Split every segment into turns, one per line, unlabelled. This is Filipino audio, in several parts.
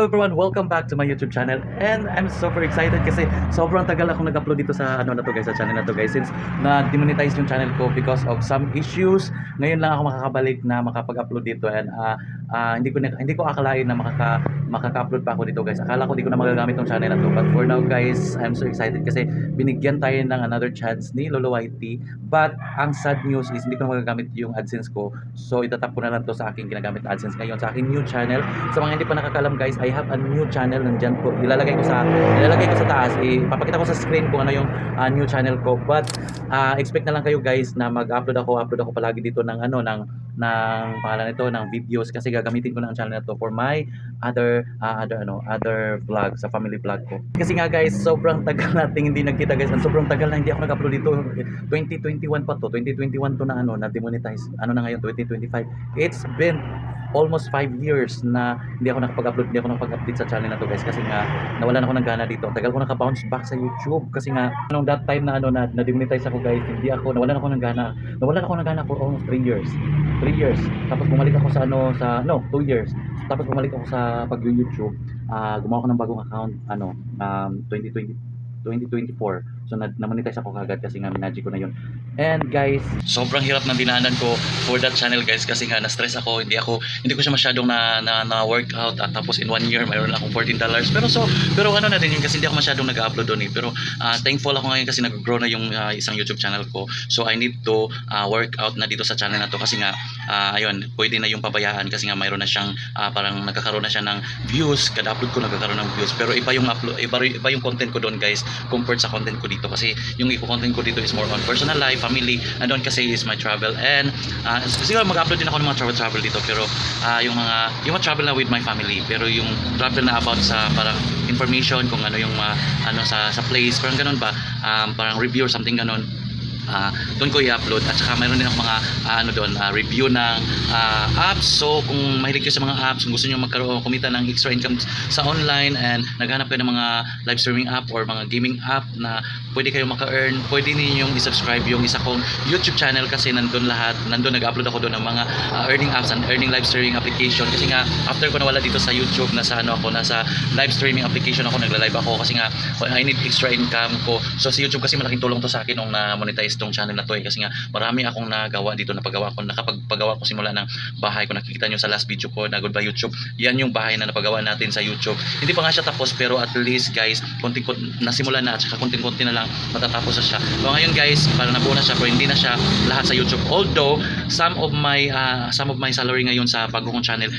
Hello everyone, welcome back to my YouTube channel and I'm super excited kasi sobrang tagal akong nag-upload dito sa ano na to guys, sa channel na to guys since na-demonetize yung channel ko because of some issues. Ngayon lang ako makakabalik na makapag-upload dito and hindi ko akalain na makaka-upload pa ako dito guys. Akala ko hindi ko na magagamit yung channel na to, but for now guys, I'm so excited kasi binigyan tayo ng another chance ni Lolo YT. But ang sad news is hindi ko na magagamit yung AdSense ko. So itatap ko na lang to sa aking ginagamit na AdSense ngayon sa aking new channel. Sa mga hindi pa nakakalam guys, I have a new channel, nandiyan po. Ilalagay ko sa taas. Ipapakita ko sa screen kung ano yung new channel ko. But expect na lang kayo guys na upload ako palagi dito ng pangalan nito ng videos kasi gagamitin ko na ang channel na to for my other vlog, sa family vlog ko. Kasi nga guys, sobrang tagal nating hindi nagkita guys. Sobrang tagal na hindi ako nag-upload dito. 2021 pa to. 2021 to na demonetize. Ano na ngayon 2025. It's been almost 5 years na hindi ako nakapag-update sa channel na to guys kasi nga nawalan ako ng gana dito. Tagal ko naka-bounce back sa YouTube kasi nga nung that time na na-demonetize ako guys, nawalan ako ng gana for almost 3 years. Tapos bumalik ako sa 2 years. Tapos bumalik ako sa pag-YouTube. Gumawa ako ng bagong account 2024. So na-monetize ako kagad kasi nga minagic ko na yun. And guys, sobrang hirap ng dinaanan ko for that channel guys kasi nga na-stress ako. Hindi ko siya masyadong na workout at tapos in 1 year mayroon akong $14. Pero ano na din yun kasi hindi ako masyadong nag-upload doon pero thankful ako ngayon kasi nag-grow na yung isang YouTube channel ko. So I need to work out na dito sa channel na to kasi nga ayun, pwede na yung pabayaan kasi nga mayroon na siyang parang nagkakaroon na siya ng views. Kada upload ko nagkakaroon ng views pero iba yung content ko doon guys compared sa content ko dito kasi yung content ko dito is more on personal life, family, and doon kasi is my travel and siguro mag-upload din ako ng mga travel dito pero yung mga travel na with my family pero yung travel na about sa parang information kung ano yung sa place parang ganun ba, parang review or something ganun. Doon ko i-upload at saka mayroon din ako mga review ng apps. So kung mahilig kayo sa mga apps, kung gusto niyo kumita ng extra income sa online and naghanap kayo ng mga live streaming app or mga gaming app na pwede kayo maka-earn, pwede ninyong i-subscribe yung isa kong YouTube channel kasi nandun nag-upload ako doon ng mga earning apps and earning live streaming application kasi nga after ko nawala dito sa YouTube nasa live streaming application ako, nagla-live ako kasi nga I need extra income ko. So sa YouTube kasi malaking tulong to sa akin nung na-monetize tong channel na to kasi nga marami akong nagawa dito na nakapagpagawa ko simula ng bahay ko. Nakikita nyo sa last video ko na Goodbye YouTube, yan yung bahay na napagawa natin sa YouTube. Hindi pa nga siya tapos pero at least guys nasimula na at saka konting-konti na lang matatapos na siya. So ngayon guys, parang nabuo na siya pero hindi na siya lahat sa YouTube, although some of my salary ngayon sa bago kong channel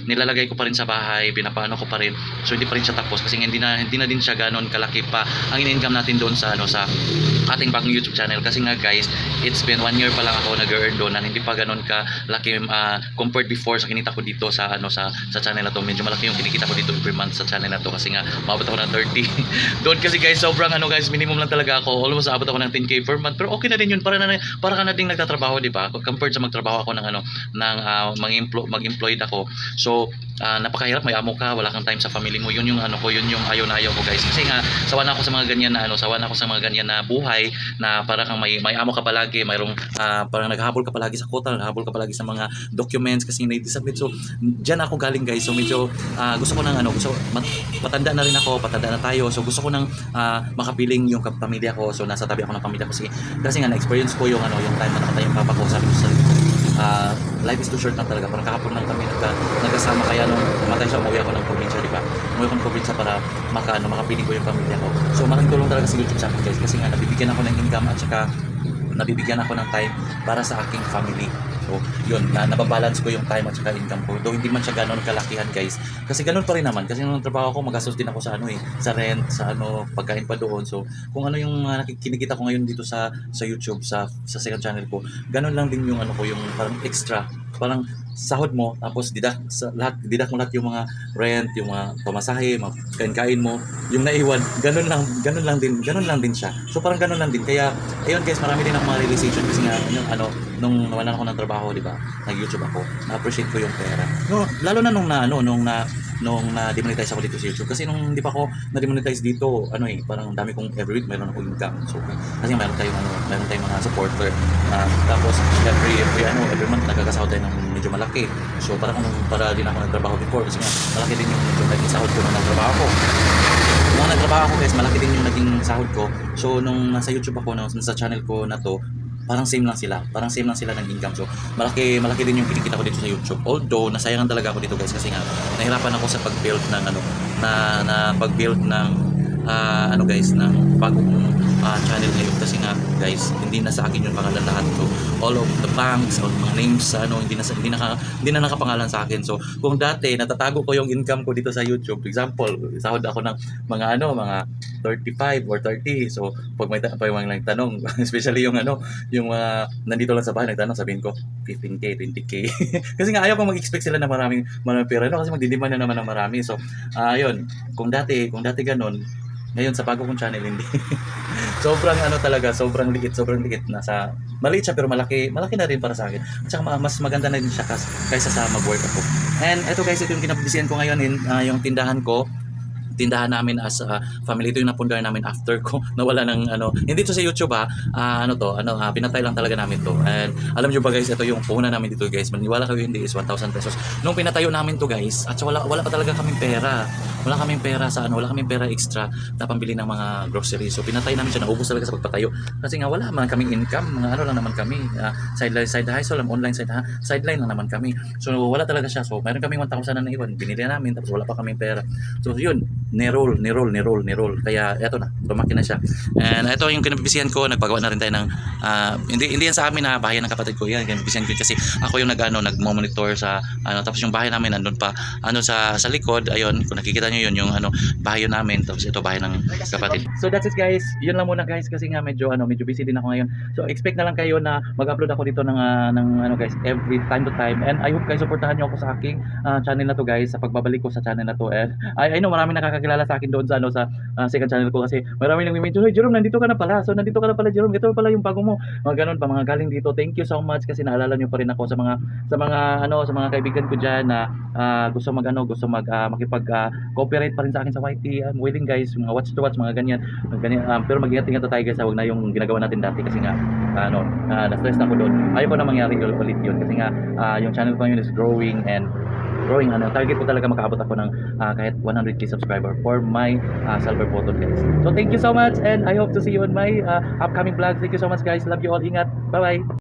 nilalagay ko pa rin sa bahay, pinapaano ko pa rin, so hindi pa rin siya tapos kasi hindi na din siya ganon kalaki pa ang in-income natin doon sa ating bagong YouTube channel kasi nga guys, it's been 1 year pa lang ako nag-earn doon and hindi pa ganoon ka laki compared before sa kinita ko dito sa channel na to. Medyo malaki yung kinikita ko dito every month sa channel na to kasi nga maabot ako ng 30 doon kasi guys sobrang guys, minimum lang talaga ako, almost abot ako ng 10k per month pero okay na din yun para ka na ding nagtatrabaho, di ba, compared sa magtrabaho ako ng mag-employed ako. So napakahirap, may amo ka, wala kang time sa family mo, yun yung yun yung ayaw ko guys kasi nga sawa na ako sa mga ganyan na buhay na para kang may amo ka palagi, mayroong parang naghahabol ka palagi sa quota, naghahabol ka palagi sa mga documents kasi na-submit. So diyan ako galing guys. So medyo gusto ko patanda na rin ako, patanda na tayo. So gusto ko makapiling yung pamilya ko. So nasa tabi ako ng pamilya ko kasi nga na-experience ko yung time na nakatay yung papa ko. Sabi ko sa life is too short na talaga. Parang kahapon lang kami nagkasama kaya nung matay siya, umuwi ako ng probinsya, di ba? Umuwi ako ng probinsya para makapiling ko yung pamilya ko. So malaking tulong talaga sa YouTube sa akin guys kasi nga nabibigyan ako ng income at saka nabibigyan ako ng time para sa aking family. So yun, nababalance ko yung time at saka income ko. Though hindi man siya gano'n kalakihan guys. Kasi gano'n pa rin naman. Kasi nung trabaho ko, magastos din ako sa sa rent, sa pagkain pa doon. So kung ano yung kinikita ko ngayon dito sa YouTube, sa second channel ko, gano'n lang din yung yung parang extra. Parang sahod mo, tapos didak mo lahat yung mga rent, yung mga pamasahe, mga kain-kain mo, yung naiwan, ganun lang din siya. So parang ganun lang din. Kaya ayun guys, marami din akong mga realization kasi nga nung nawalan ako ng trabaho, di ba? Nag-YouTube ako. Na-appreciate ko yung pera. No, lalo na nung na-demonetize ako dito sa YouTube kasi nung hindi pa ako na-demonetize dito, parang dami kong every week mayroon akong income. So kasi mayroon tayong mga supporter. Tapos every month nagkakasahod tayo ng medyo malaki. So para din ako nagtrabaho before kasi nga malaki din yung naging sahod ko nung nagtrabaho ako. Nung nagtrabaho ako guys, malaki din yung naging sahod ko. So nung nasa YouTube ako, nasa channel ko na to, parang same lang sila. Parang same lang sila ng income. So malaki din yung kinikita ko dito sa YouTube. Although nasayangan talaga ako dito guys kasi nga nahirapan ako sa pag-build ng na pag-build ng guys ng bagong channel ngayon kasi nga guys hindi na sa akin yung pangalan lahat. So all of the banks or mga names hindi na nakapangalan sa akin. So kung dati natatago ko yung income ko dito sa YouTube, example sahod ako ng mga mga 35 or 30. So pag may nagtanong especially yung yung nandito lang sa bahay nagtanong, sabihin ko 15k 20k kasi nga ayaw ko mag-expect sila na maraming pera kasi magdidemand na naman ng marami. So ayun, kung dati ganun, ngayon sa bago kong channel hindi. Sobrang sobrang liit, nasa maliit siya pero malaki na rin para sa akin. At saka mas maganda na din siya kaysa sa mag-work ako. And eto guys, ito yung kinabisihan ko ngayon, yung tindahan namin as family. Ito yung napundar namin after ko nawala ng hindi to sa YouTube pinatay lang talaga namin to. And alam nyo ba guys, ito yung puhunan namin dito guys, maniwala kayo hindi, is 1,000 pesos nung pinatayo namin to guys. At wala pa talaga kaming pera, wala kaming pera extra na pambili ng mga groceries. So pinatay namin siya, naubos talaga sa pagpatayo kasi nga wala man kaming income, mga lang naman kami, side hustle, online sideline lang naman kami. So wala talaga siya. So mayroon kaming 1,000 na naiwan, binili namin tapos wala pa kaming pera. So yun, ni-roll. Kaya eto na, lumaki na siya. And ito yung kinabibisihan ko, nagpagawa na rin tayo ng hindi yan sa amin na bahay ng kapatid ko. Yan kinabibisihan ko kasi ako yung nagmo-monitor sa tapos yung bahay namin nandun pa sa likod. Ayun, kung nakikita niyo yun yung bahay namin, tapos ito bahay ng kapatid. So that's it guys. Yun lang muna guys kasi nga medyo busy din ako ngayon. So expect na lang kayo na mag-upload ako dito ng guys every time to time. And I hope guys supportahan niyo ako sa aking channel na to guys, sa pagbabalik ko sa channel na to. And I know maraming nakakakilala sa akin doon sa second channel ko kasi maraming nag-mention, "Hey Jerome, nandito ka na pala." So nandito ka na pala Jerome, ito pala yung bago mo. Mga ganun pa, mga galing dito. Thank you so much kasi naalala niyo pa rin ako sa mga kaibigan ko diyan na gusto makipag-cooperate pa rin sa akin sa YT. I'm willing guys, mga watch to watch, mga ganyan. Pero mag-ingat-ingat tayo guys, wag na yung ginagawa natin dati kasi nga na-stress na ako doon. Ayaw ko na mangyari ulit yun kasi nga yung channel ko yun is growing. Target ko talaga makaabot ako ng kahit 100k subscriber for my silver button guys. So thank you so much and I hope to see you on my upcoming vlog. Thank you so much guys. Love you all. Ingat. Bye bye.